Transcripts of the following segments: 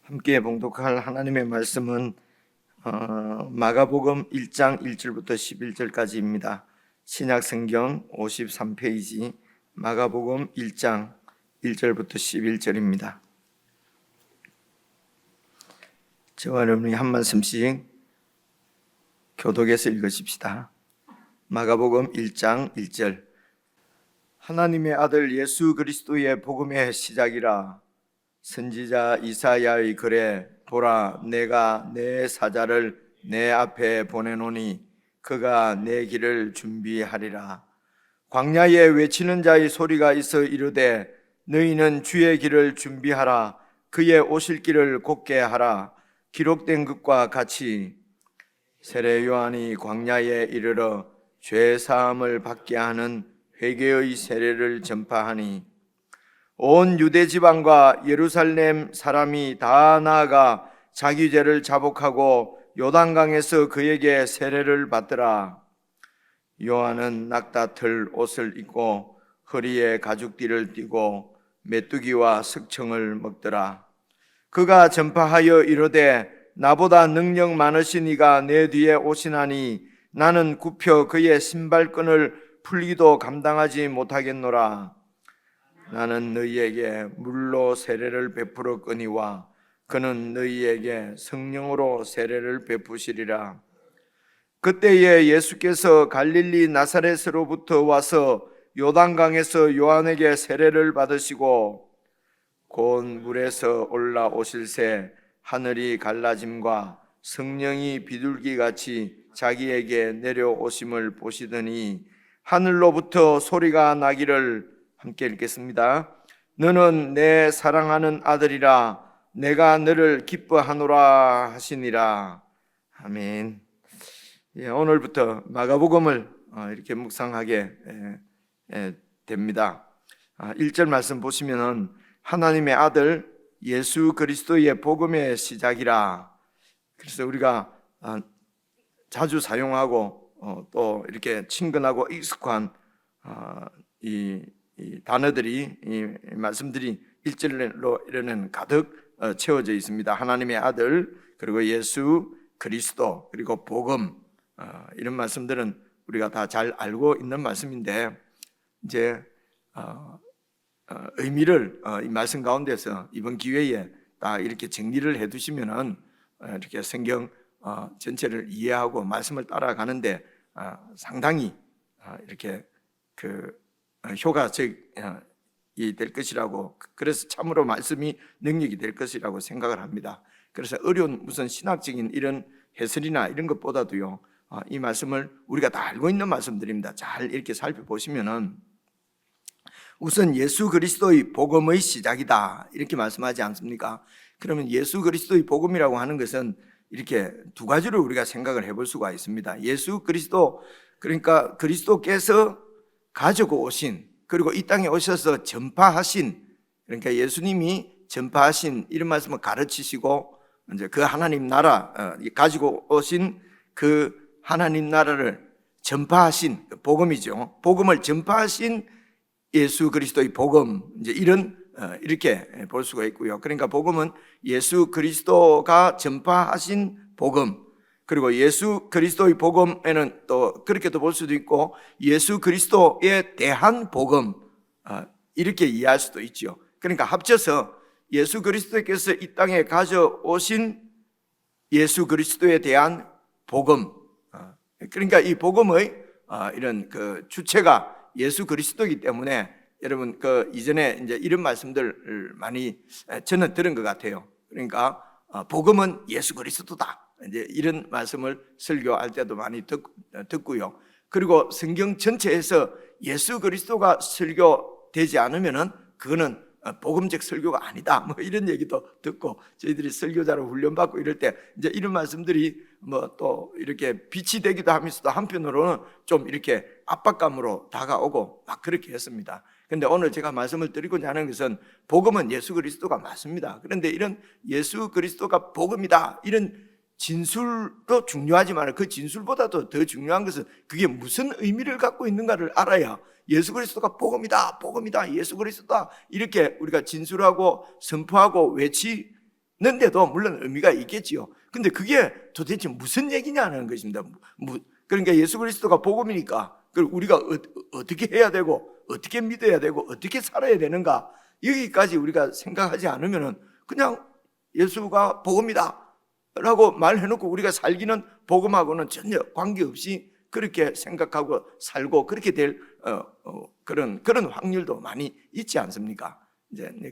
함께 봉독할 하나님의 말씀은 마가복음 1장 1절부터 11절까지입니다. 신약성경 53페이지 마가복음 1장 1절부터 11절입니다. 저와 여러분이 한 말씀씩 교독해서 읽으십시다. 마가복음 1장 1절. 하나님의 아들 예수 그리스도의 복음의 시작이라. 선지자 이사야의 글에 보라, 내가 내 사자를 내 앞에 보내노니 그가 내 길을 준비하리라. 광야에 외치는 자의 소리가 있어 이르되 너희는 주의 길을 준비하라. 그의 오실 길을 곧게 하라. 기록된 것과 같이 세례 요한이 광야에 이르러 죄 사함을 받게 하는 회개의 세례를 전파하니 온 유대 지방과 예루살렘 사람이 다 나아가 자기 죄를 자복하고 요단강에서 그에게 세례를 받더라. 요한은 낙타털 옷을 입고 허리에 가죽띠를 띠고 메뚜기와 석청을 먹더라. 그가 전파하여 이르되 나보다 능력 많으신 이가 내 뒤에 오시나니 나는 굽혀 그의 신발끈을 풀기도 감당하지 못하겠노라. 나는 너희에게 물로 세례를 베풀었거니와 그는 너희에게 성령으로 세례를 베푸시리라. 그때에 예수께서 갈릴리 나사렛으로부터 와서 요단강에서 요한에게 세례를 받으시고 곧 물에서 올라오실새 하늘이 갈라짐과 성령이 비둘기같이 자기에게 내려오심을 보시더니 하늘로부터 소리가 나기를, 함께 읽겠습니다. 너는 내 사랑하는 아들이라 내가 너를 기뻐하노라 하시니라. 아멘. 오늘부터 마가복음을 이렇게 묵상하게 됩니다. 1절 말씀 보시면은 하나님의 아들 예수 그리스도의 복음의 시작이라. 그래서 우리가 자주 사용하고 또 이렇게 친근하고 익숙한 이 단어들이, 이 말씀들이 1절로 이르는 가득 채워져 있습니다. 하나님의 아들, 그리고 예수 그리스도, 그리고 복음, 이런 말씀들은 우리가 다 잘 알고 있는 말씀인데 이제 의미를 이 말씀 가운데서 이번 기회에 딱 이렇게 정리를 해두시면은 이렇게 성경 전체를 이해하고 말씀을 따라가는데 상당히 이렇게 효과적이 될 것이라고, 그래서 참으로 말씀이 능력이 될 것이라고 생각을 합니다. 그래서 어려운 무슨 신학적인 이런 해설이나 이런 것보다도요, 이 말씀을 우리가 다 알고 있는 말씀들입니다. 잘 이렇게 살펴보시면은 우선 예수 그리스도의 복음의 시작이다 이렇게 말씀하지 않습니까? 그러면 예수 그리스도의 복음이라고 하는 것은 이렇게 두 가지로 우리가 생각을 해볼 수가 있습니다. 예수 그리스도, 그러니까 그리스도께서 가지고 오신, 그리고 이 땅에 오셔서 전파하신, 그러니까 예수님이 전파하신 이런 말씀을 가르치시고 이제 그 하나님 나라 가지고 오신 그 하나님 나라를 전파하신 복음이죠. 복음을 전파하신 예수 그리스도의 복음, 이제 이렇게 볼 수가 있고요. 그러니까 복음은 예수 그리스도가 전파하신 복음, 그리고 예수 그리스도의 복음에는 또 그렇게도 볼 수도 있고 예수 그리스도에 대한 복음, 이렇게 이해할 수도 있죠. 그러니까 합쳐서 예수 그리스도께서 이 땅에 가져오신 예수 그리스도에 대한 복음, 그러니까 이 복음의 이런 주체가 예수 그리스도이기 때문에 여러분 이전에 이제 이런 말씀들을 많이 저는 들은 것 같아요. 그러니까 복음은 예수 그리스도다, 이제 이런 말씀을 설교할 때도 많이 듣고요. 그리고 성경 전체에서 예수 그리스도가 설교되지 않으면은 그거는 복음적 설교가 아니다, 뭐 이런 얘기도 듣고, 저희들이 설교자로 훈련받고 이럴 때 이제 이런 말씀들이 뭐 또 이렇게 빛이 되기도 하면서도 한편으로는 좀 이렇게 압박감으로 다가오고 막 그렇게 했습니다. 그런데 오늘 제가 말씀을 드리고자 하는 것은 복음은 예수 그리스도가 맞습니다. 그런데 이런 예수 그리스도가 복음이다, 이런 진술도 중요하지만 그 진술보다도 더 중요한 것은 그게 무슨 의미를 갖고 있는가를 알아야 예수 그리스도가 복음이다, 복음이다, 예수 그리스도다 이렇게 우리가 진술하고 선포하고 있는데도 물론 의미가 있겠지요. 근데 그게 도대체 무슨 얘기냐는 것입니다. 그러니까 예수 그리스도가 복음이니까 그걸 우리가 어떻게 해야 되고 어떻게 믿어야 되고 어떻게 살아야 되는가, 여기까지 우리가 생각하지 않으면은 그냥 예수가 복음이다 라고 말해놓고 우리가 살기는 복음하고는 전혀 관계없이 그렇게 생각하고 살고 그렇게 될 그런 확률도 많이 있지 않습니까?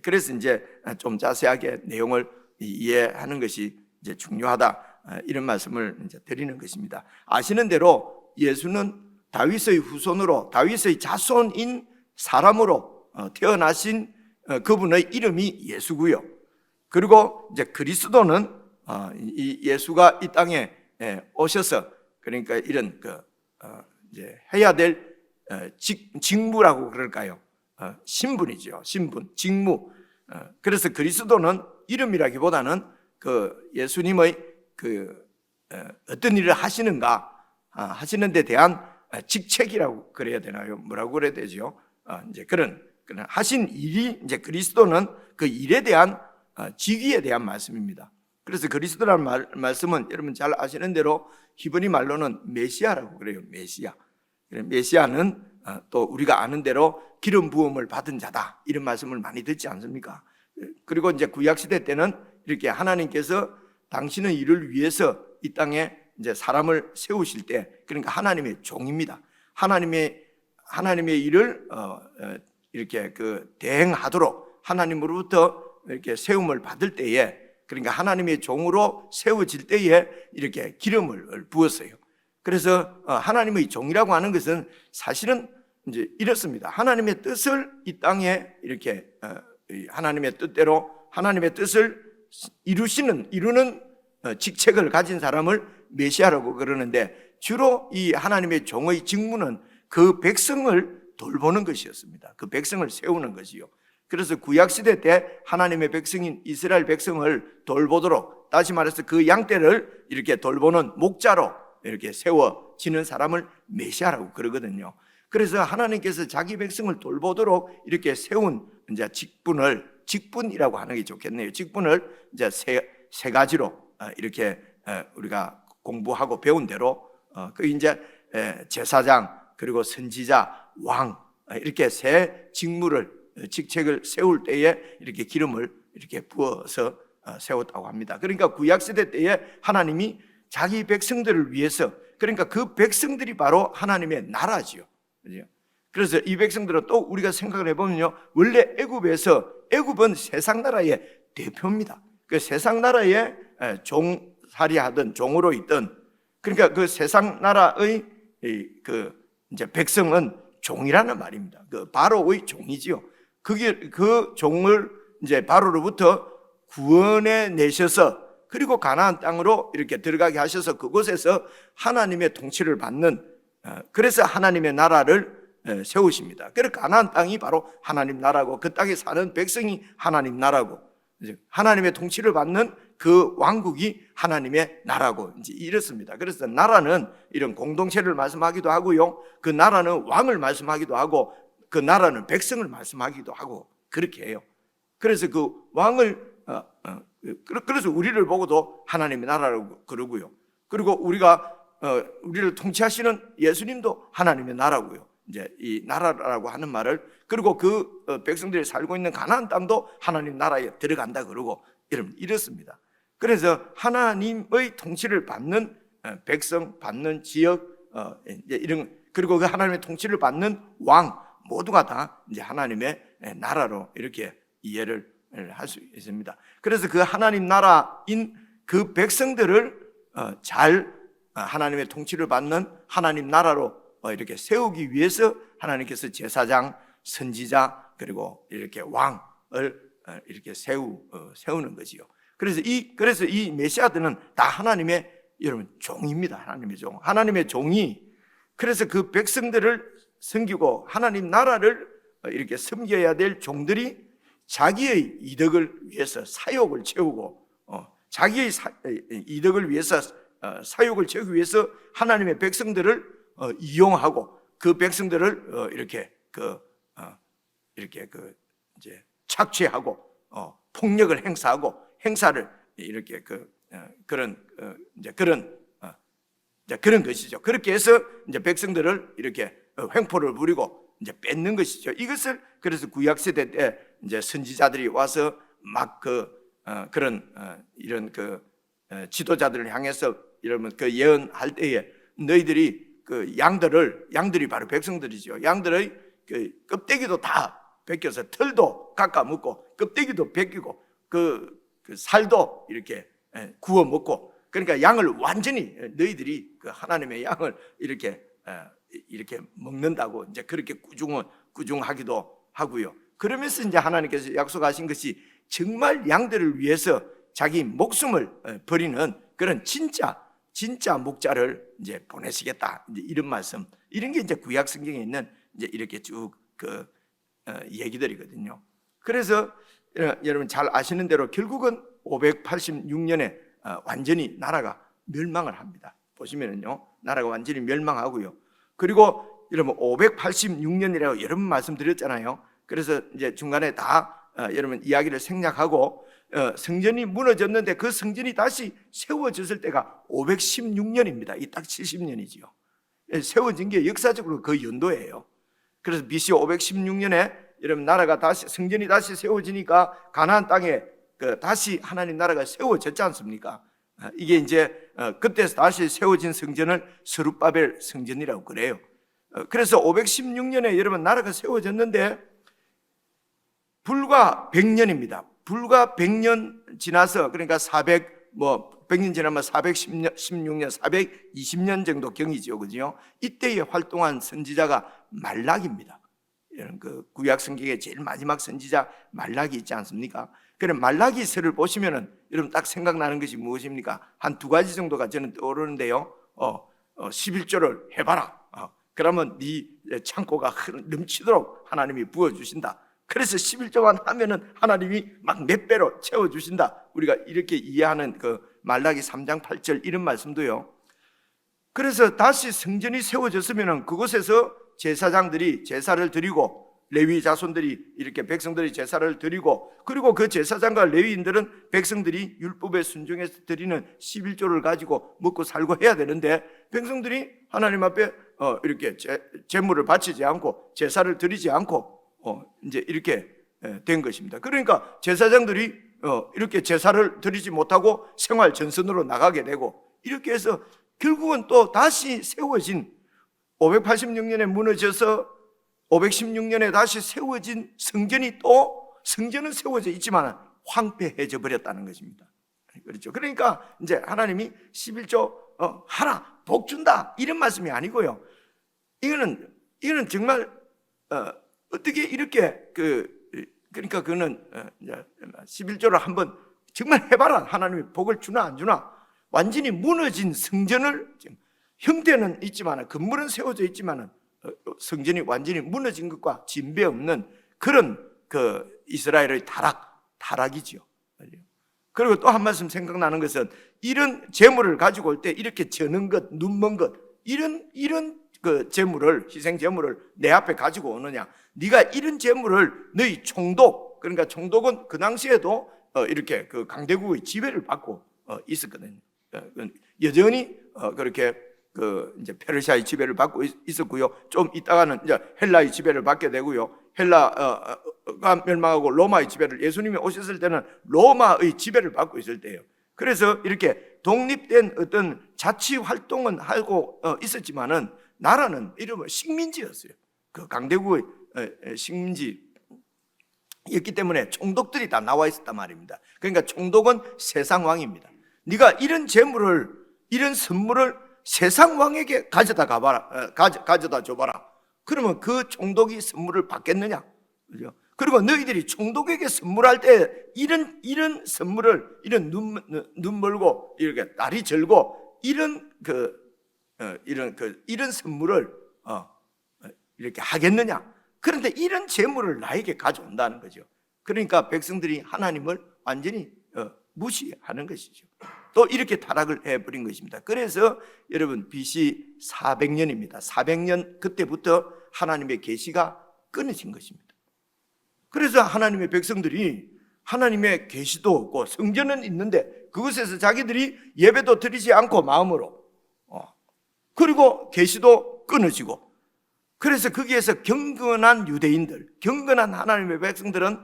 그래서 이제 좀 자세하게 내용을 이해하는 것이 이제 중요하다, 이런 말씀을 이제 드리는 것입니다. 아시는 대로 예수는 다윗의 후손으로 다윗의 자손인 사람으로 태어나신 그분의 이름이 예수고요. 그리고 이제 그리스도는 이 예수가 이 땅에 오셔서 그러니까 이런 이제 해야 될 직무라고 그럴까요? 신분이죠. 신분, 직무. 그래서 그리스도는 이름이라기보다는 그 예수님의 어떤 일을 하시는가 하시는 데 대한 직책이라고 그래야 되나요? 뭐라고 그래야 되죠? 이제 그런 하신 일이 이제 그리스도는 그 일에 대한 직위에 대한 말씀입니다. 그래서 그리스도라는 말씀은 여러분 잘 아시는 대로 히브리 말로는 메시아라고 그래요. 메시아. 메시아는 또 우리가 아는 대로 기름 부음을 받은 자다, 이런 말씀을 많이 듣지 않습니까? 그리고 이제 구약 시대 때는 이렇게 하나님께서 당신의 일을 위해서 이 땅에 이제 사람을 세우실 때, 그러니까 하나님의 종입니다. 하나님의 일을 이렇게 대행하도록 하나님으로부터 이렇게 세움을 받을 때에, 그러니까 하나님의 종으로 세워질 때에 이렇게 기름을 부었어요. 그래서 하나님의 종이라고 하는 것은 사실은 이제 이렇습니다. 하나님의 뜻을 이 땅에 이렇게 하나님의 뜻대로 하나님의 뜻을 이루는 직책을 가진 사람을 메시아라고 그러는데, 주로 이 하나님의 종의 직무는 그 백성을 돌보는 것이었습니다. 그 백성을 세우는 것이요. 그래서 구약시대 때 하나님의 백성인 이스라엘 백성을 돌보도록, 다시 말해서 그 양떼를 이렇게 돌보는 목자로 이렇게 세워지는 사람을 메시아라고 그러거든요. 그래서 하나님께서 자기 백성을 돌보도록 이렇게 세운 이제 직분이라고 하는 게 좋겠네요. 직분을 이제 세 가지로 이렇게 우리가 공부하고 배운 대로 그 이제 제사장, 그리고 선지자, 왕, 이렇게 세 직책을 세울 때에 이렇게 기름을 이렇게 부어서 세웠다고 합니다. 그러니까 구약 시대 때에 하나님이 자기 백성들을 위해서, 그러니까 그 백성들이 바로 하나님의 나라지요. 그래서 이 백성들은 또 우리가 생각을 해보면요, 원래 애굽은 세상 나라의 대표입니다. 그 세상 나라의 종살이하던 종으로 있던, 그러니까 그 세상 나라의 이제 백성은 종이라는 말입니다. 그 바로의 종이지요. 그 종을 이제 바로로부터 구원해 내셔서, 그리고 가나안 땅으로 이렇게 들어가게 하셔서 그곳에서 하나님의 통치를 받는, 그래서 하나님의 나라를 세우십니다. 그래서 가나안 땅이 바로 하나님 나라고, 그 땅에 사는 백성이 하나님 나라고, 하나님의 통치를 받는 그 왕국이 하나님의 나라고, 이제 이렇습니다. 그래서 나라는 이런 공동체를 말씀하기도 하고요, 그 나라는 왕을 말씀하기도 하고, 그 나라는 백성을 말씀하기도 하고, 그렇게 해요. 그래서 그 왕을 그래서 우리를 보고도 하나님의 나라라고 그러고요. 그리고 우리를 통치하시는 예수님도 하나님의 나라고요. 이제 이 나라라고 하는 말을, 그리고 그 백성들이 살고 있는 가나안 땅도 하나님 나라에 들어간다 그러고, 이렇습니다. 그래서 하나님의 통치를 받는 백성, 받는 지역, 이제 이런, 그리고 그 하나님의 통치를 받는 왕, 모두가 다 이제 하나님의 나라로 이렇게 이해를 할 수 있습니다. 그래서 그 하나님 나라인 그 백성들을 잘 하나님의 통치를 받는 하나님 나라로 이렇게 세우기 위해서 하나님께서 제사장, 선지자, 그리고 이렇게 왕을 이렇게 세우는 거지요. 그래서 이 메시아들은 다 하나님의, 여러분, 종입니다. 하나님의 종. 하나님의 종이, 그래서 그 백성들을 섬기고 하나님 나라를 이렇게 섬겨야 될 종들이 자기의 이득을 위해서 사욕을 채우고, 자기의 이득을 위해서 사욕을 채우기 위해서 하나님의 백성들을 이용하고, 그 백성들을 이렇게 이제 착취하고 폭력을 행사하고 행사를 이렇게 그런 것이죠. 그렇게 해서 이제 백성들을 이렇게 횡포를 부리고 이제 뺏는 것이죠. 이것을 그래서 구약 세대 때 이제 선지자들이 와서 막 이런 지도자들을 향해서 이러면 그 예언할 때에 너희들이 그 양들이 바로 백성들이죠. 양들의 그 껍데기도 다 벗겨서 털도 깎아 먹고 껍데기도 벗기고 그 살도 이렇게 구워 먹고, 그러니까 양을 완전히 너희들이 그 하나님의 양을 이렇게 먹는다고 이제 그렇게 꾸중하기도 하고요. 그러면서 이제 하나님께서 약속하신 것이 정말 양들을 위해서 자기 목숨을 버리는 그런 진짜 목자를 이제 보내시겠다. 이제 이런 말씀, 이런 게 이제 구약 성경에 있는 이제 이렇게 쭉 얘기들이거든요. 그래서 여러분 잘 아시는 대로 결국은 586년에 완전히 나라가 멸망을 합니다. 보시면은요, 나라가 완전히 멸망하고요. 그리고 여러분 586년이라고 여러 번 말씀드렸잖아요. 그래서 이제 중간에 다 여러분 이야기를 생략하고 성전이 무너졌는데 그 성전이 다시 세워졌을 때가 516년입니다. 이 딱 70년이지요. 세워진 게 역사적으로 그 연도예요. 그래서 BC 516년에 여러분 나라가 다시, 성전이 다시 세워지니까 가나안 땅에 다시 하나님 나라가 세워졌지 않습니까? 이게 이제 그때서 다시 세워진 성전을 스룹바벨 성전이라고 그래요. 그래서 516년에 여러분 나라가 세워졌는데 불과 100년입니다. 불과 100년 지나서, 그러니까 100년 지나면 416년, 420년 정도 경이죠, 그죠? 이때에 활동한 선지자가 말락입니다. 이런 그 구약 성경의 제일 마지막 선지자 말락이 있지 않습니까? 그래 말라기서를 보시면은 여러분 딱 생각나는 것이 무엇입니까? 한 두 가지 정도가 저는 떠오르는데요. 11조를 해봐라. 그러면 네 창고가 넘치도록 하나님이 부어주신다. 그래서 11조만 하면은 하나님이 막 몇 배로 채워주신다. 우리가 이렇게 이해하는 그 말라기 3장 8절 이런 말씀도요. 그래서 다시 성전이 세워졌으면은 그곳에서 제사장들이 제사를 드리고 레위 자손들이 이렇게 백성들이 제사를 드리고, 그리고 그 제사장과 레위인들은 백성들이 율법에 순종해서 드리는 11조를 가지고 먹고 살고 해야 되는데 백성들이 하나님 앞에 이렇게 제물을 바치지 않고 제사를 드리지 않고 이제 이렇게 된 것입니다. 그러니까 제사장들이 이렇게 제사를 드리지 못하고 생활 전선으로 나가게 되고, 이렇게 해서 결국은 또 다시 세워진 586년에 무너져서 516년에 다시 세워진 성전이 또 성전은 세워져 있지만 황폐해져 버렸다는 것입니다. 그렇죠. 그러니까 이제 하나님이 11조 하라, 복 준다 이런 말씀이 아니고요. 이거는 정말 어떻게 이렇게 그러니까 그는 11조를 한번 정말 해봐라. 하나님이 복을 주나 안 주나. 완전히 무너진 성전을, 형태는 있지만 건물은 세워져 있지만 성전이 완전히 무너진 것과 진배 없는 그런 그 이스라엘의 타락이죠. 그리고 또 한 말씀 생각나는 것은 이런 재물을 가지고 올 때 이렇게 저는 것, 눈먼 것, 이런 그 재물을, 희생 재물을 내 앞에 가지고 오느냐? 네가 이런 재물을 너희 총독, 그러니까 총독은 그 당시에도 이렇게 그 강대국의 지배를 받고 있었거든요. 여전히 그렇게 이제 페르시아의 지배를 받고 있었고요. 좀 있다가는 이제 헬라의 지배를 받게 되고요. 헬라가 멸망하고 로마의 지배를, 예수님이 오셨을 때는 로마의 지배를 받고 있을 때예요. 그래서 이렇게 독립된 어떤 자치 활동은 하고 있었지만은 나라는 이름은 식민지였어요. 그 강대국의 식민지였기 때문에 총독들이 다 나와 있었단 말입니다. 그러니까 총독은 세상 왕입니다. 네가 이런 재물을, 이런 선물을 세상 왕에게 가져다 줘봐라. 그러면 그 총독이 선물을 받겠느냐? 그죠? 그리고 너희들이 총독에게 선물할 때 이런 선물을, 이런 눈 멀고 이렇게 다리 절고 이런 선물을 이렇게 하겠느냐? 그런데 이런 재물을 나에게 가져온다는 거죠. 그러니까 백성들이 하나님을 완전히 무시하는 것이죠. 또 이렇게 타락을 해버린 것입니다. 그래서 여러분 BC 400년입니다. 400년 그때부터 하나님의 계시가 끊어진 것입니다. 그래서 하나님의 백성들이 하나님의 계시도 없고 성전은 있는데 그곳에서 자기들이 예배도 드리지 않고 마음으로 그리고 계시도 끊어지고, 그래서 거기에서 경건한 유대인들, 경건한 하나님의 백성들은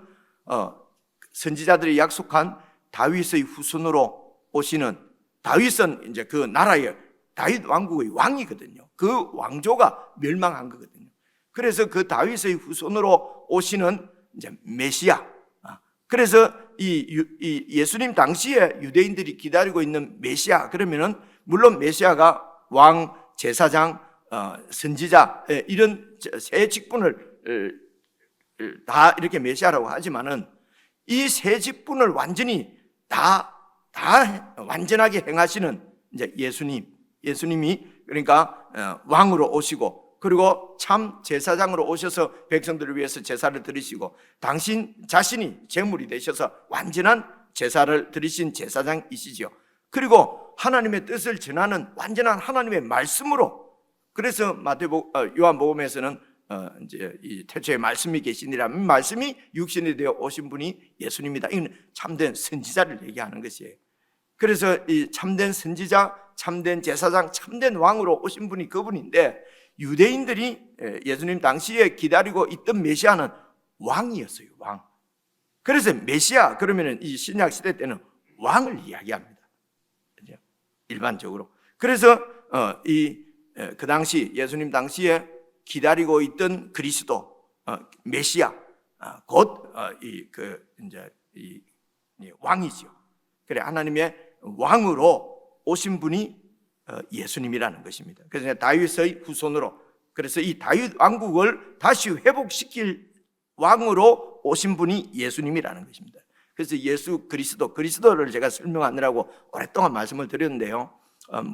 선지자들이 약속한 다윗의 후손으로 오시는, 다윗은 이제 그 나라의 다윗 왕국의 왕이거든요. 그 왕조가 멸망한 거거든요. 그래서 그 다윗의 후손으로 오시는 이제 메시아. 그래서 이 예수님 당시에 유대인들이 기다리고 있는 메시아, 그러면은 물론 메시아가 왕, 제사장, 선지자 이런 세 직분을 다 이렇게 메시아라고 하지만은 이 세 직분을 완전히 다 완전하게 행하시는 이제 예수님이 그러니까 왕으로 오시고, 그리고 참 제사장으로 오셔서 백성들을 위해서 제사를 드리시고, 당신 자신이 제물이 되셔서 완전한 제사를 드리신 제사장이시죠. 그리고 하나님의 뜻을 전하는 완전한 하나님의 말씀으로, 그래서 요한복음에서는 이제 이 태초에 말씀이 계시니라, 말씀이 육신이 되어 오신 분이 예수님이다. 이건 참된 선지자를 얘기하는 것이에요. 그래서 이 참된 선지자, 참된 제사장, 참된 왕으로 오신 분이 그분인데, 유대인들이 예수님 당시에 기다리고 있던 메시아는 왕이었어요. 왕. 그래서 메시아 그러면은 이 신약 시대 때는 왕을 이야기합니다. 일반적으로. 그래서 그 당시 예수님 당시에 기다리고 있던 그리스도, 메시아, 곧 이 왕이죠. 그래, 하나님의 왕으로 오신 분이 예수님이라는 것입니다. 그래서 다윗의 후손으로, 그래서 이 다윗 왕국을 다시 회복시킬 왕으로 오신 분이 예수님이라는 것입니다. 그래서 예수 그리스도를 제가 설명하느라고 오랫동안 말씀을 드렸는데요,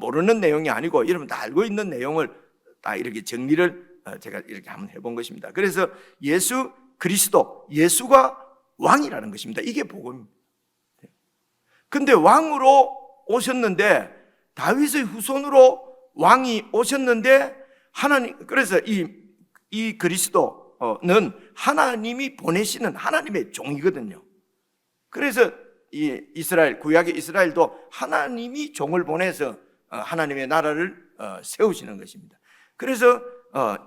모르는 내용이 아니고 여러분 다 알고 있는 내용을 다 이렇게 정리를 제가 이렇게 한번 해본 것입니다. 그래서 예수 그리스도, 예수가 왕이라는 것입니다. 이게 복음입니다. 근데 왕으로 오셨는데, 다윗의 후손으로 왕이 오셨는데, 그래서 이 그리스도는 하나님이 보내시는 하나님의 종이거든요. 그래서 이 구약의 이스라엘도 하나님이 종을 보내서 하나님의 나라를 세우시는 것입니다. 그래서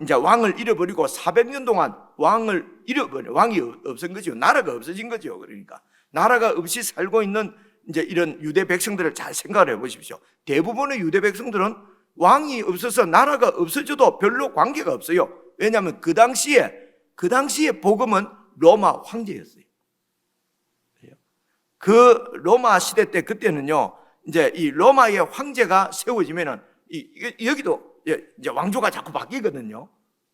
이제 왕을 잃어버리고 400년 동안 왕이 없은 거죠. 나라가 없어진 거죠. 그러니까 나라가 없이 살고 있는 이제 이런 유대 백성들을 잘 생각을 해보십시오. 대부분의 유대 백성들은 왕이 없어서 나라가 없어져도 별로 관계가 없어요. 왜냐하면 그 당시에 복음은 로마 황제였어요. 그 로마 시대 때, 그때는요, 이제 이 로마의 황제가 세워지면은 여기도 이제 왕조가 자꾸 바뀌거든요.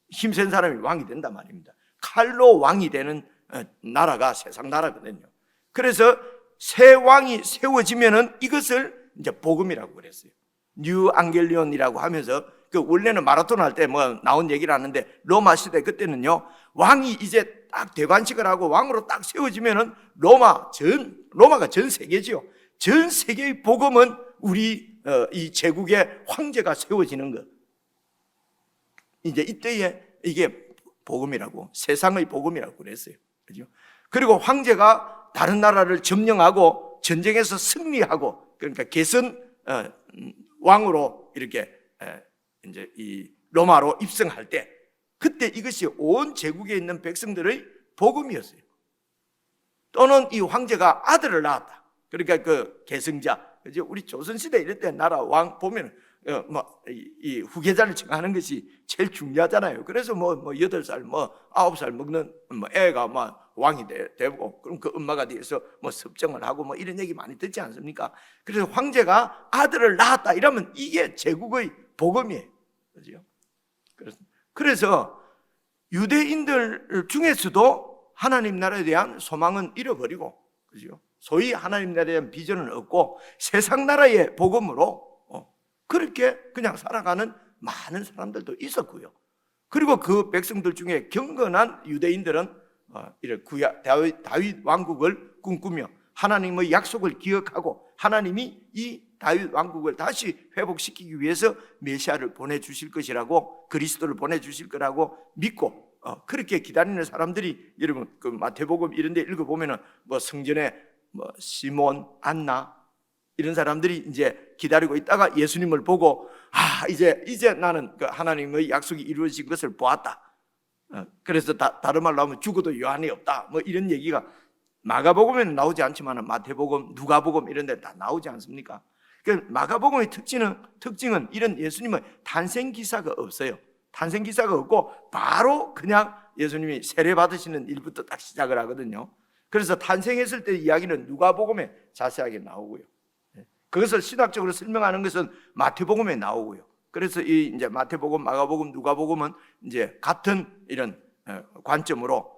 힘센 사람이 왕이 된단 말입니다. 칼로 왕이 되는 나라가 세상 나라거든요. 그래서 새 왕이 세워지면은 이것을 이제 복음이라고 그랬어요. 뉴 안겔리온이라고 하면서, 그 원래는 마라톤 할 때 뭐 나온 얘기를 하는데, 로마 시대 그때는요, 왕이 이제 딱 대관식을 하고 왕으로 딱 세워지면은 로마가 전 세계지요. 전 세계의 복음은 우리 이 제국의 황제가 세워지는 것. 이제 이때에 이게 복음이라고, 세상의 복음이라고 그랬어요. 그죠? 그리고 황제가 다른 나라를 점령하고 전쟁에서 승리하고, 그러니까 개선 왕으로 이렇게 이제 이 로마로 입성할 때, 그때 이것이 온 제국에 있는 백성들의 복음이었어요. 또는 이 황제가 아들을 낳았다. 그러니까 그 계승자, 그죠? 우리 조선시대 이럴 때 나라 왕 보면 이 후계자를 정하는 것이 제일 중요하잖아요. 그래서 8살, 9살 먹는 애가 왕이 되고, 그럼 그 엄마가 돼서 섭정을 하고 이런 얘기 많이 듣지 않습니까? 그래서 황제가 아들을 낳았다 이러면 이게 제국의 복음이에요. 그죠? 그래서 유대인들 중에서도 하나님 나라에 대한 소망은 잃어버리고, 그죠? 소위 하나님 나라에 대한 비전은 없고 세상 나라의 복음으로 그렇게 그냥 살아가는 많은 사람들도 있었고요. 그리고 그 백성들 중에 경건한 유대인들은 다윗 왕국을 꿈꾸며 하나님의 약속을 기억하고, 하나님이 이 다윗 왕국을 다시 회복시키기 위해서 메시아를 보내주실 것이라고, 그리스도를 보내주실 거라고 믿고 그렇게 기다리는 사람들이 여러분 그 마태복음 이런 데 읽어보면은 뭐 성전에 뭐 시몬, 안나 이런 사람들이 이제 기다리고 있다가 예수님을 보고 이제 나는 그 하나님의 약속이 이루어진 것을 보았다. 그래서 다른 말로 하면 죽어도 요한이 없다. 뭐 이런 얘기가 마가복음에는 나오지 않지만 마태복음, 누가복음 이런 데 다 나오지 않습니까? 그 마가복음의 특징은 이런 예수님의 탄생 기사가 없어요. 탄생 기사가 없고 바로 그냥 예수님이 세례 받으시는 일부터 딱 시작을 하거든요. 그래서 탄생했을 때 이야기는 누가복음에 자세하게 나오고요. 그것을 신학적으로 설명하는 것은 마태복음에 나오고요. 그래서 이 이제 마태복음, 마가복음, 누가복음은 이제 같은 이런 관점으로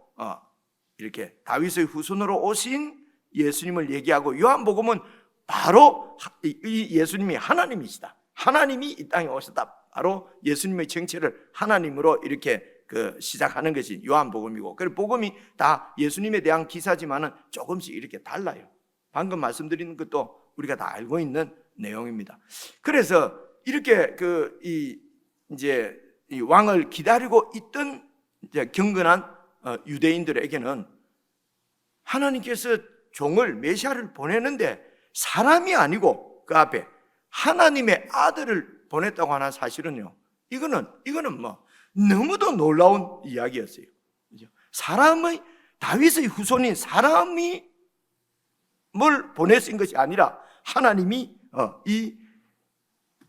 이렇게 다윗의 후손으로 오신 예수님을 얘기하고, 요한복음은 바로 이 예수님이 하나님이시다. 하나님이 이 땅에 오셨다. 바로 예수님의 정체를 하나님으로 이렇게 시작하는 것이 요한복음이고, 그리고 복음이 다 예수님에 대한 기사지만은 조금씩 이렇게 달라요. 방금 말씀드린 것도 우리가 다 알고 있는 내용입니다. 그래서 이렇게 이제 이 왕을 기다리고 있던 이제 경건한 유대인들에게는 하나님께서 종을 메시아를 보내는데 사람이 아니고 그 앞에 하나님의 아들을 보냈다고 하는 사실은요, 이거는 뭐 너무도 놀라운 이야기였어요. 사람의 다윗의 후손인 사람이 뭘 보내신 것이 아니라 하나님이 이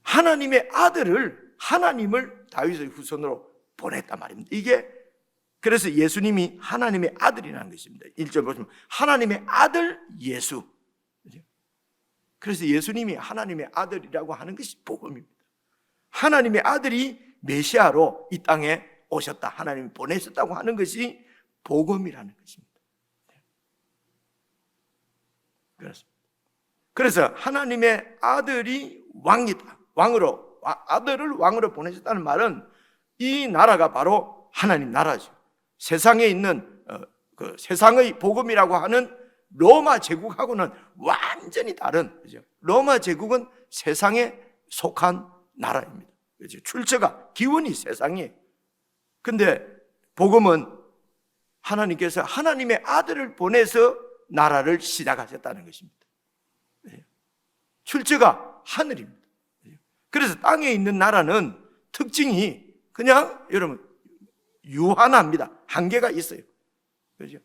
하나님의 아들을, 하나님을 다윗의 후손으로 보냈단 말입니다. 이게 그래서 예수님이 하나님의 아들이라는 것입니다. 1절 보시면 하나님의 아들 예수. 그래서 예수님이 하나님의 아들이라고 하는 것이 복음입니다. 하나님의 아들이 메시아로 이 땅에 오셨다, 하나님이 보내셨다고 하는 것이 복음이라는 것입니다. 그렇습니다. 그래서 하나님의 아들이 왕이다, 아들을 왕으로 보내셨다는 말은 이 나라가 바로 하나님 나라죠. 세상에 있는 그 세상의 복음이라고 하는 로마 제국하고는 완전히 다른, 그죠? 로마 제국은 세상에 속한 나라입니다. 그죠? 출처가 기원이 세상이에요. 근데 복음은 하나님께서 하나님의 아들을 보내서 나라를 시작하셨다는 것입니다. 출처가 하늘입니다. 그래서 땅에 있는 나라는 특징이 그냥 여러분 유한합니다. 한계가 있어요. 그렇죠?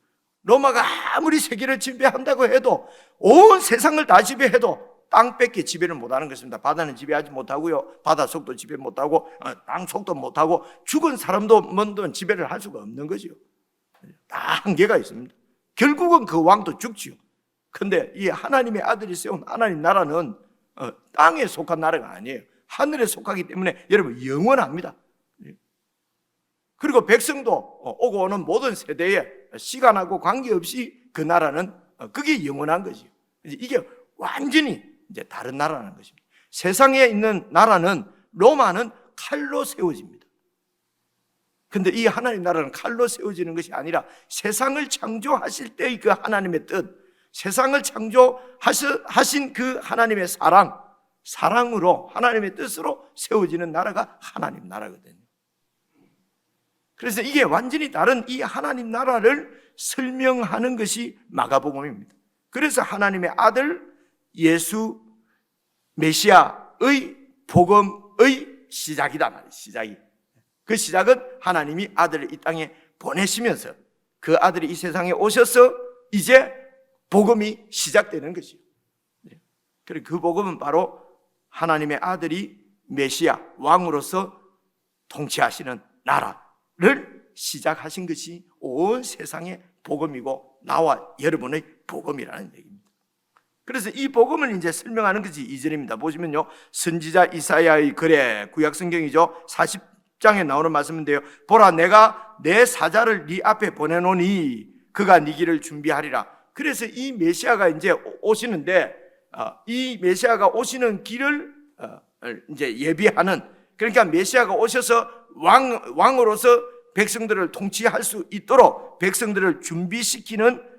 로마가 아무리 세계를 지배한다고 해도, 온 세상을 다 지배해도 땅밖에 지배를 못하는 것입니다. 바다는 지배하지 못하고요, 바다 속도 지배 못하고, 땅 속도 못하고, 죽은 사람도 뭔 지배를 할 수가 없는 거죠. 다 한계가 있습니다. 결국은 그 왕도 죽지요. 근데 이 하나님의 아들이 세운 하나님 나라는 땅에 속한 나라가 아니에요. 하늘에 속하기 때문에 여러분 영원합니다. 그리고 백성도 오고 오는 모든 세대에 시간하고 관계없이 그 나라는 그게 영원한 거죠. 이게 완전히 이제 다른 나라라는 것입니다. 세상에 있는 나라는, 로마는 칼로 세워집니다. 근데 이 하나님 나라는 칼로 세워지는 것이 아니라 세상을 창조하실 때의 그 하나님의 뜻, 세상을 창조하신 그 하나님의 사랑으로, 하나님의 뜻으로 세워지는 나라가 하나님 나라거든요. 그래서 이게 완전히 다른 이 하나님 나라를 설명하는 것이 마가복음입니다. 그래서 하나님의 아들 예수 메시아의 복음의 시작이다 말이에요. 시작이. 그 시작은 하나님이 아들을 이 땅에 보내시면서 그 아들이 이 세상에 오셔서 이제 복음이 시작되는 것이에요. 그리고 그 복음은 바로 하나님의 아들이 메시아, 왕으로서 통치하시는 나라를 시작하신 것이 온 세상의 복음이고 나와 여러분의 복음이라는 얘기입니다. 그래서 이 복음을 이제 설명하는 것이 2절입니다. 보시면요, 선지자 이사야의 글에, 구약 성경이죠, 40장에 나오는 말씀인데요, 보라 내가 내 사자를 네 앞에 보내노니 그가 네 길을 준비하리라. 그래서 이 메시아가 이제 오시는데, 이 메시아가 오시는 길을 이제 예비하는, 그러니까 메시아가 오셔서 왕으로서 백성들을 통치할 수 있도록 백성들을 준비시키는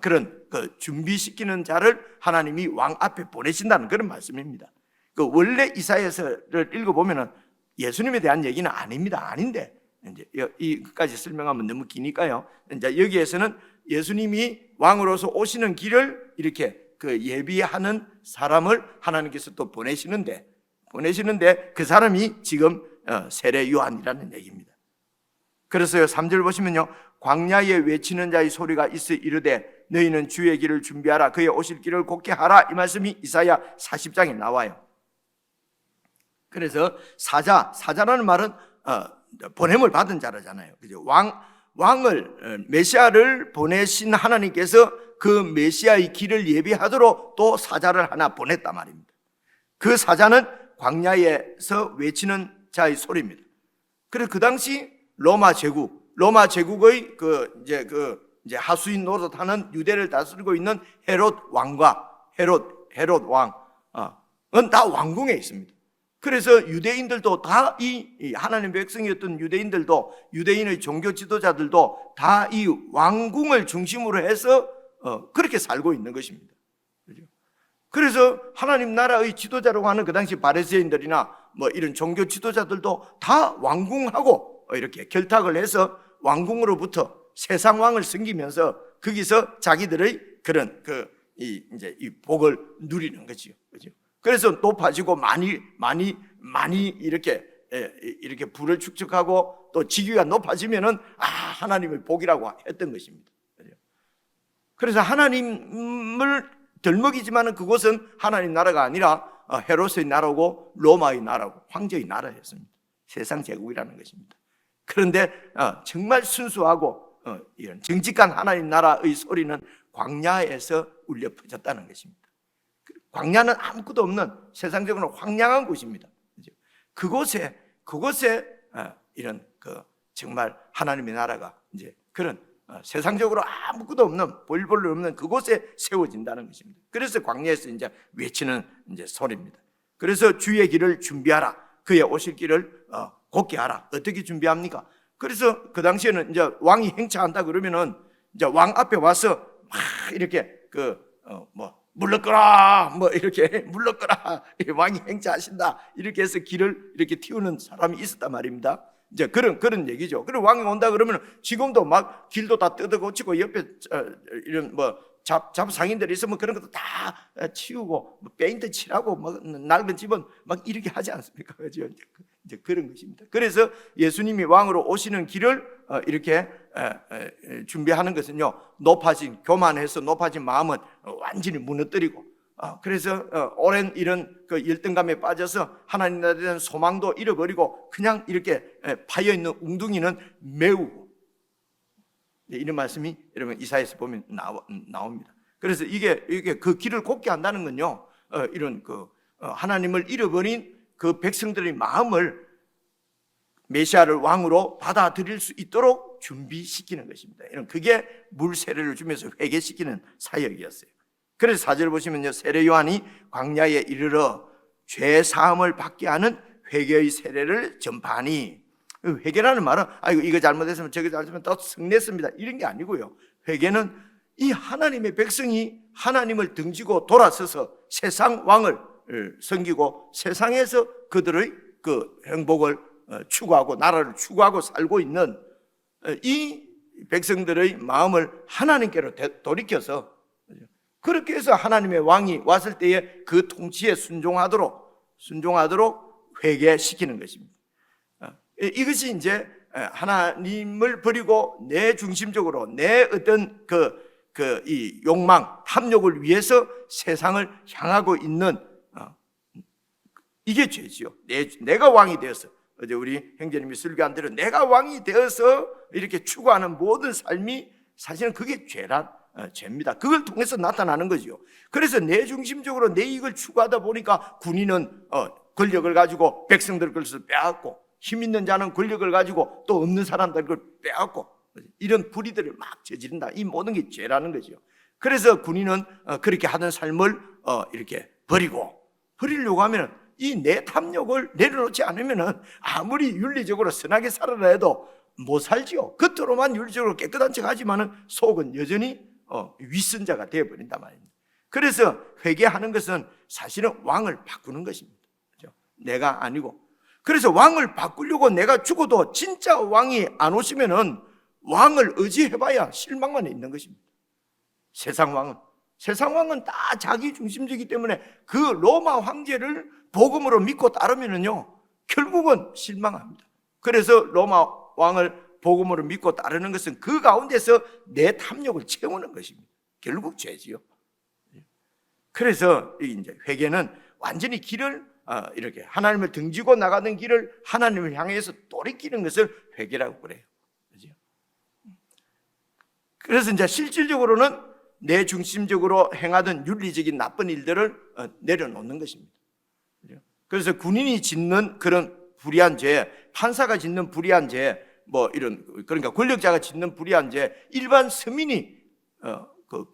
그런 준비시키는 자를 하나님이 왕 앞에 보내신다는 그런 말씀입니다. 원래 이사야서를 읽어보면 예수님에 대한 얘기는 아닙니다. 아닌데 이제 이까지 설명하면 너무 기니까요. 이제 여기에서는 예수님이 왕으로서 오시는 길을 이렇게 그 예비하는 사람을 하나님께서 또 보내시는데 그 사람이 지금 세례 요한이라는 얘기입니다. 그래서 3절 보시면요, 광야에 외치는 자의 소리가 있어 이르되 너희는 주의 길을 준비하라, 그의 오실 길을 곧게 하라, 이 말씀이 이사야 40장에 나와요. 그래서 사자라는 말은 보냄을 받은 자라잖아요. 그죠? 왕을 메시아를 보내신 하나님께서 그 메시아의 길을 예비하도록 또 사자를 하나 보냈단 말입니다. 그 사자는 광야에서 외치는 자의 소리입니다. 그래서 그 당시 로마 제국의 이제 하수인 노릇하는 유대를 다스리고 있는 헤롯 왕과 헤롯 왕은 다 왕궁에 있습니다. 그래서 유대인들도 다 이 하나님 백성이었던 유대인들도, 유대인의 종교 지도자들도 다 이 왕궁을 중심으로 해서 그렇게 살고 있는 것입니다. 그렇죠? 그래서 하나님 나라의 지도자라고 하는 그 당시 바리새인들이나 뭐 이런 종교 지도자들도 다 왕궁하고 이렇게 결탁을 해서 왕궁으로부터 세상 왕을 섬기면서 거기서 자기들의 그런 이제 이 복을 누리는 거지요. 그렇죠? 그래서 높아지고 많이 이렇게 부를 축적하고 또 직위가 높아지면은 하나님의 복이라고 했던 것입니다. 그래서 하나님을 덜먹이지만은 그곳은 하나님 나라가 아니라 헤롯의 나라고 로마의 나라고 황제의 나라였습니다. 세상 제국이라는 것입니다. 그런데 정말 순수하고 이런 정직한 하나님 나라의 소리는 광야에서 울려 퍼졌다는 것입니다. 광야는 아무것도 없는 세상적으로 황량한 곳입니다. 그곳에 이런 정말 하나님의 나라가 이제 그런 세상적으로 아무것도 없는 볼볼로 없는 그곳에 세워진다는 것입니다. 그래서 광야에서 이제 외치는 이제 소리입니다. 그래서 주의 길을 준비하라, 그의 오실 길을 곧게 하라. 어떻게 준비합니까? 그래서 그 당시에는 이제 왕이 행차한다 그러면은 이제 왕 앞에 와서 막 이렇게 물러거라, 이렇게 물러거라, 왕이 행차하신다, 이렇게 해서 길을 이렇게 틔우는 사람이 있었단 말입니다. 이제 그런 얘기죠. 그리고 왕이 온다 그러면 지금도 막 길도 다 뜯어 고치고 옆에 이런 잡상인들이 있으면 그런 것도 다 치우고 페인트 칠하고 낡은 집은 막 이렇게 하지 않습니까? 그죠? 이제 그런 것입니다. 그래서 예수님이 왕으로 오시는 길을 이렇게 준비하는 것은요, 교만해서 높아진 마음은 완전히 무너뜨리고, 그래서 오랜 이런 열등감에 빠져서 하나님 나라에 대한 소망도 잃어버리고 그냥 이렇게 파여 있는 웅둥이는 메우고, 이런 말씀이 여러분 이사야에서 보면 나옵니다. 그래서 이게 그 길을 곧게 한다는 건요, 이런 하나님을 잃어버린 그 백성들의 마음을 메시아를 왕으로 받아들일 수 있도록 준비시키는 것입니다. 그게 물 세례를 주면서 회개시키는 사역이었어요. 그래서 4절 보시면요, 세례 요한이 광야에 이르러 죄 사함을 받게 하는 회개의 세례를 전파하니, 회개라는 말은 이거 잘못했으면 저거 잘못했으면 또 성냈습니다, 이런 게 아니고요. 회개는 이 하나님의 백성이 하나님을 등지고 돌아서서 세상 왕을 섬기고 세상에서 그들의 그 행복을 추구하고 나라를 추구하고 살고 있는 이 백성들의 마음을 하나님께로 돌이켜서, 그렇게 해서 하나님의 왕이 왔을 때에 그 통치에 순종하도록 회개시키는 것입니다. 이것이 이제 하나님을 버리고 내 중심적으로 내 어떤 이 욕망, 탐욕을 위해서 세상을 향하고 있는 이게 죄지요. 내가 왕이 되어서, 어제 우리 형제님이 설교한 대로 내가 왕이 되어서 이렇게 추구하는 모든 삶이 사실은 그게 죄입니다. 그걸 통해서 나타나는 거죠. 그래서 내 중심적으로 내 이익을 추구하다 보니까 군인은 권력을 가지고 백성들 것을 빼앗고, 힘 있는 자는 권력을 가지고 또 없는 사람들 걸 빼앗고, 이런 불의들을 막 저지른다. 이 모든 게 죄라는 거죠. 그래서 군인은 그렇게 하던 삶을 이렇게 버리려고 하면 이 내 탐욕을 내려놓지 않으면 아무리 윤리적으로 선하게 살아라 해도 못 살지요. 겉으로만 윤리적으로 깨끗한 척 하지만은 속은 여전히 위선자가 되어버린단 말입니다. 그래서 회개하는 것은 사실은 왕을 바꾸는 것입니다. 그렇죠? 내가 아니고, 그래서 왕을 바꾸려고 내가 죽어도 진짜 왕이 안 오시면은 왕을 의지해봐야 실망만 있는 것입니다. 세상 왕은 다 자기 중심적이기 때문에 그 로마 황제를 복음으로 믿고 따르면은요 결국은 실망합니다. 그래서 로마 왕을 복음으로 믿고 따르는 것은 그 가운데서 내 탐욕을 채우는 것입니다. 결국 죄지요. 그래서 이제 회개는 완전히 길을 이렇게 하나님을 등지고 나가는 길을 하나님을 향해서 돌이키는 것을 회개라고 그래요. 그죠? 그래서 이제 실질적으로는 내 중심적으로 행하던 윤리적인 나쁜 일들을 내려놓는 것입니다. 그래서 군인이 짓는 그런 불의한 죄, 판사가 짓는 불의한 죄, 그러니까 권력자가 짓는 불의한 죄, 일반 서민이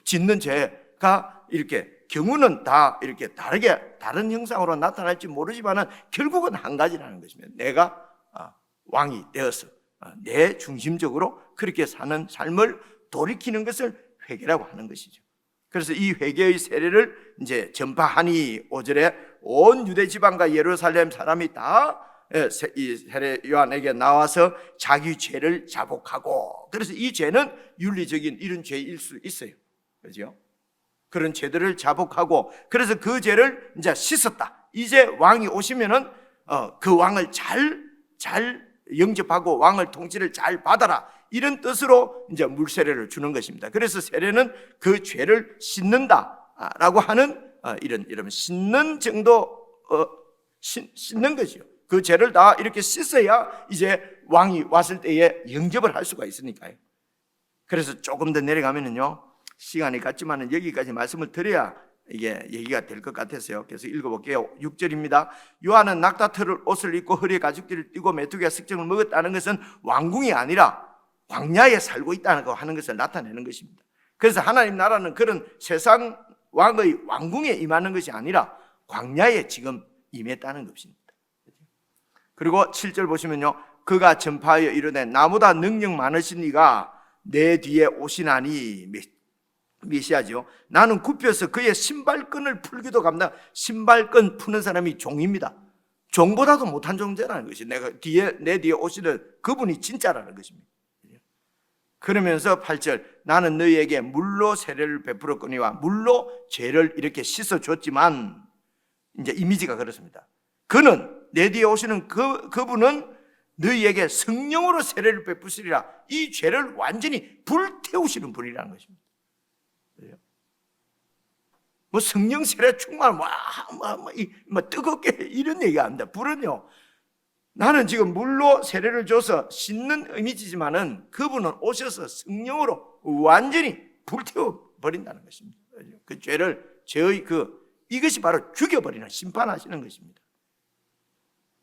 짓는 죄가 이렇게 경우는 다 이렇게 다른 형상으로 나타날지 모르지만은 결국은 한 가지라는 것입니다. 내가 왕이 되어서 내 중심적으로 그렇게 사는 삶을 돌이키는 것을 회개라고 하는 것이죠. 그래서 이 회개의 세례를 이제 전파하니 5절에 온 유대 지방과 예루살렘 사람이 다 이 세례 요한에게 나와서 자기 죄를 자복하고, 그래서 이 죄는 윤리적인 이런 죄일 수 있어요. 그렇죠? 그런 죄들을 자복하고, 그래서 그 죄를 이제 씻었다. 이제 왕이 오시면은 그 왕을 잘 영접하고 왕을 통치를 잘 받아라. 이런 뜻으로 이제 물 세례를 주는 것입니다. 그래서 세례는 그 죄를 씻는다라고 하는 이런 씻는 정도 씻는 것이요. 그 죄를 다 이렇게 씻어야 이제 왕이 왔을 때에 영접을 할 수가 있으니까요. 그래서 조금 더 내려가면은요, 시간이 갔지만은 여기까지 말씀을 드려야 이게 얘기가 될 것 같아서요. 그래서 읽어볼게요. 6절입니다. 요한은 낙타털 옷을 입고 허리에 가죽띠를 띠고 메뚜기와 석정을 먹었다는 것은 왕궁이 아니라 광야에 살고 있다는 거 하는 것을 나타내는 것입니다. 그래서 하나님 나라는 그런 세상 왕의 왕궁에 임하는 것이 아니라 광야에 지금 임했다는 것입니다. 그리고 7절 보시면요, 그가 전파하여 이르되 나보다 능력 많으신 이가 내 뒤에 오시나니, 메시아죠. 나는 굽혀서 그의 신발끈을 풀기도 감당. 신발끈 푸는 사람이 종입니다. 종보다도 못한 존재라는 것이 내 뒤에 오시는 그분이 진짜라는 것입니다. 그러면서 8절 나는 너희에게 물로 세례를 베풀었거니와, 물로 죄를 이렇게 씻어줬지만, 이제 이미지가 그렇습니다. 그는 내 뒤에 오시는 그분은 너희에게 성령으로 세례를 베푸시리라. 이 죄를 완전히 불태우시는 분이라는 것입니다. 뭐 성령 세례 충만 뜨겁게 이런 얘기가 아닙니다. 불은요, 나는 지금 물로 세례를 줘서 씻는 이미지지만은 그분은 오셔서 성령으로 완전히 불태워 버린다는 것입니다. 그 죄의 이것이 바로 죽여버리는, 심판하시는 것입니다.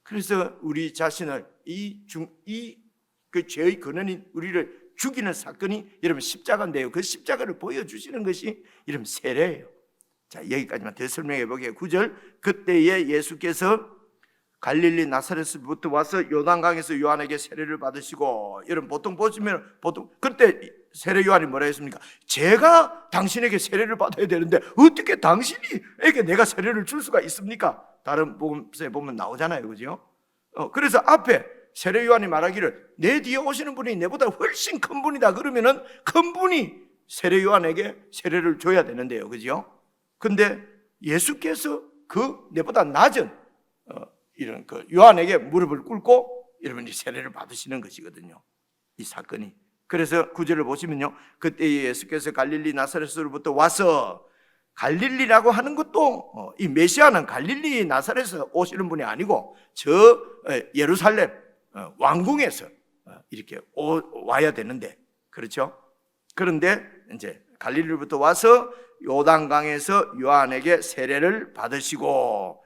그래서 우리 자신을 그 죄의 근원인 우리를 죽이는 사건이 여러분 십자가인데요. 그 십자가를 보여주시는 것이 이런 세례예요. 자, 여기까지만 더 설명해 보게요. 9절 그때에 예수께서 갈릴리 나사렛부터 와서 요단강에서 요한에게 세례를 받으시고, 여러분 보통 보시면 그때 세례 요한이 뭐라 했습니까? 제가 당신에게 세례를 받아야 되는데 어떻게 당신에게 내가 세례를 줄 수가 있습니까? 다른 복음서에 보면 나오잖아요. 그죠? 그래서 앞에 세례 요한이 말하기를 내 뒤에 오시는 분이 내보다 훨씬 큰 분이다. 그러면은 큰 분이 세례 요한에게 세례를 줘야 되는데요. 그죠? 근데 예수께서 내보다 낮은 이런 요한에게 무릎을 꿇고 여러분이 세례를 받으시는 것이거든요. 이 사건이. 그래서 9절을 보시면요, 그때 예수께서 갈릴리 나사렛으로부터 와서, 갈릴리라고 하는 것도 이 메시아는 갈릴리 나사렛에서 오시는 분이 아니고 저 예루살렘 왕궁에서 이렇게 와야 되는데, 그렇죠? 그런데 이제 갈릴리로부터 와서 요단강에서 요한에게 세례를 받으셨어요.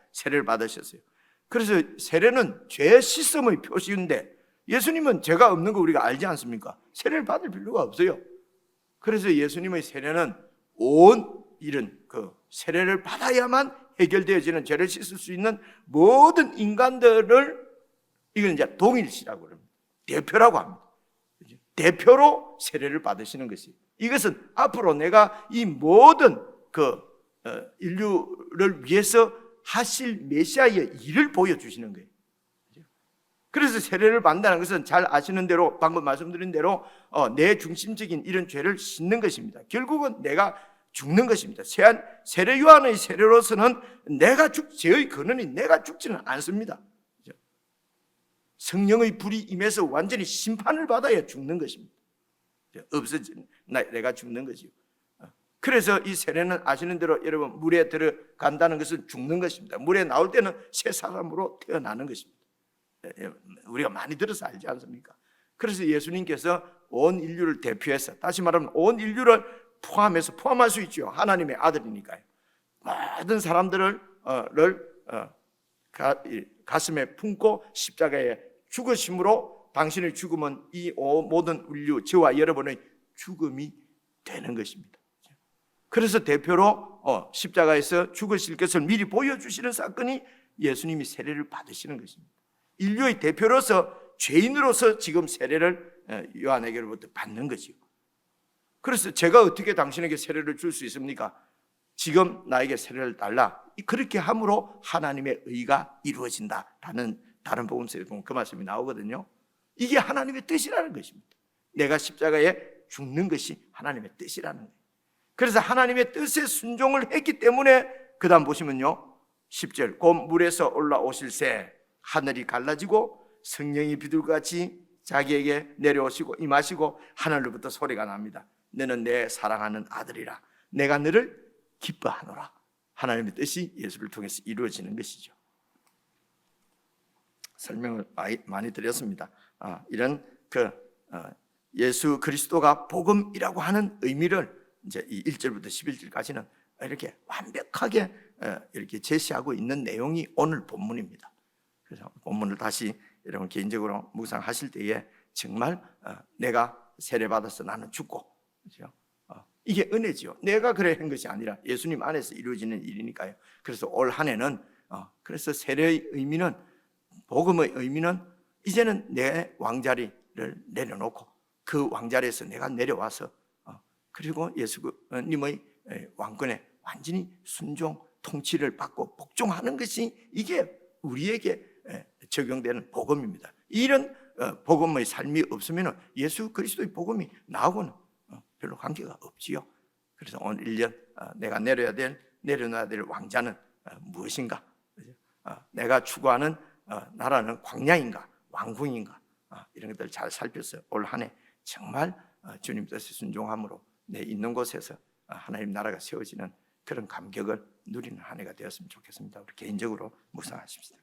그래서 세례는 죄 씻음의 표시인데 예수님은 죄가 없는 거 우리가 알지 않습니까? 세례를 받을 필요가 없어요. 그래서 예수님의 세례는 이런 세례를 받아야만 해결되어지는, 죄를 씻을 수 있는 모든 인간들을 이건 이제 동일시라고 합니다. 대표라고 합니다. 대표로 세례를 받으시는 것이, 이것은 앞으로 내가 이 모든 인류를 위해서 하실 메시아의 일을 보여주시는 거예요. 그래서 세례를 받는다는 것은 잘 아시는 대로 방금 말씀드린 대로 내 중심적인 이런 죄를 씻는 것입니다. 결국은 내가 죽는 것입니다. 세례 요한의 세례로서는 죄의 근원인 내가 죽지는 않습니다. 성령의 불이 임해서 완전히 심판을 받아야 죽는 것입니다. 내가 죽는 거지요. 그래서 이 세례는 아시는 대로 여러분 물에 들어간다는 것은 죽는 것입니다. 물에 나올 때는 새 사람으로 태어나는 것입니다. 우리가 많이 들어서 알지 않습니까? 그래서 예수님께서 온 인류를 대표해서, 다시 말하면 온 인류를 포함할 수 있죠. 하나님의 아들이니까요. 모든 사람들을 가슴에 품고 십자가에 죽으심으로 당신의 죽음은 이 모든 인류, 저와 여러분의 죽음이 되는 것입니다. 그래서 대표로 십자가에서 죽으실 것을 미리 보여주시는 사건이 예수님이 세례를 받으시는 것입니다. 인류의 대표로서, 죄인으로서 지금 세례를 요한에게로부터 받는 거지요. 그래서 제가 어떻게 당신에게 세례를 줄 수 있습니까? 지금 나에게 세례를 달라. 그렇게 함으로 하나님의 의가 이루어진다라는 다른 복음서에 보면 그 말씀이 나오거든요. 이게 하나님의 뜻이라는 것입니다. 내가 십자가에 죽는 것이 하나님의 뜻이라는 거예요. 그래서 하나님의 뜻에 순종을 했기 때문에 그 다음 보시면요, 10절 곧 물에서 올라오실새 하늘이 갈라지고 성령이 비둘기같이 자기에게 내려오시고 임하시고 하늘로부터 소리가 납니다. 너는 내 사랑하는 아들이라 내가 너를 기뻐하노라. 하나님의 뜻이 예수를 통해서 이루어지는 것이죠. 설명을 많이 드렸습니다. 이런 예수 그리스도가 복음이라고 하는 의미를 이제 이 1절부터 11절까지는 이렇게 완벽하게 이렇게 제시하고 있는 내용이 오늘 본문입니다. 그래서 본문을 다시 여러분 개인적으로 묵상하실 때에 정말 내가 세례받아서 나는 죽고, 그렇죠? 이게 은혜지요. 내가 그래 한 것이 아니라 예수님 안에서 이루어지는 일이니까요. 그래서 올 한 해는 그래서 세례의 의미는, 복음의 의미는 이제는 내 왕자리를 내려놓고 그 왕자리에서 내가 내려와서 그리고 예수님의 왕권에 완전히 순종, 통치를 받고 복종하는 것이 이게 우리에게 적용되는 복음입니다. 이런 복음의 삶이 없으면 예수 그리스도의 복음이 나하고는 별로 관계가 없지요. 그래서 오늘 1년 내가 내려놔야 될 왕자는 무엇인가? 내가 추구하는 나라는 광야인가? 왕궁인가? 이런 것들을 잘 살펴서 올 한 해 정말 주님 뜻에 순종함으로 내 있는 곳에서 하나님 나라가 세워지는 그런 감격을 누리는 한 해가 되었으면 좋겠습니다. 우리 개인적으로 묵상하십시다.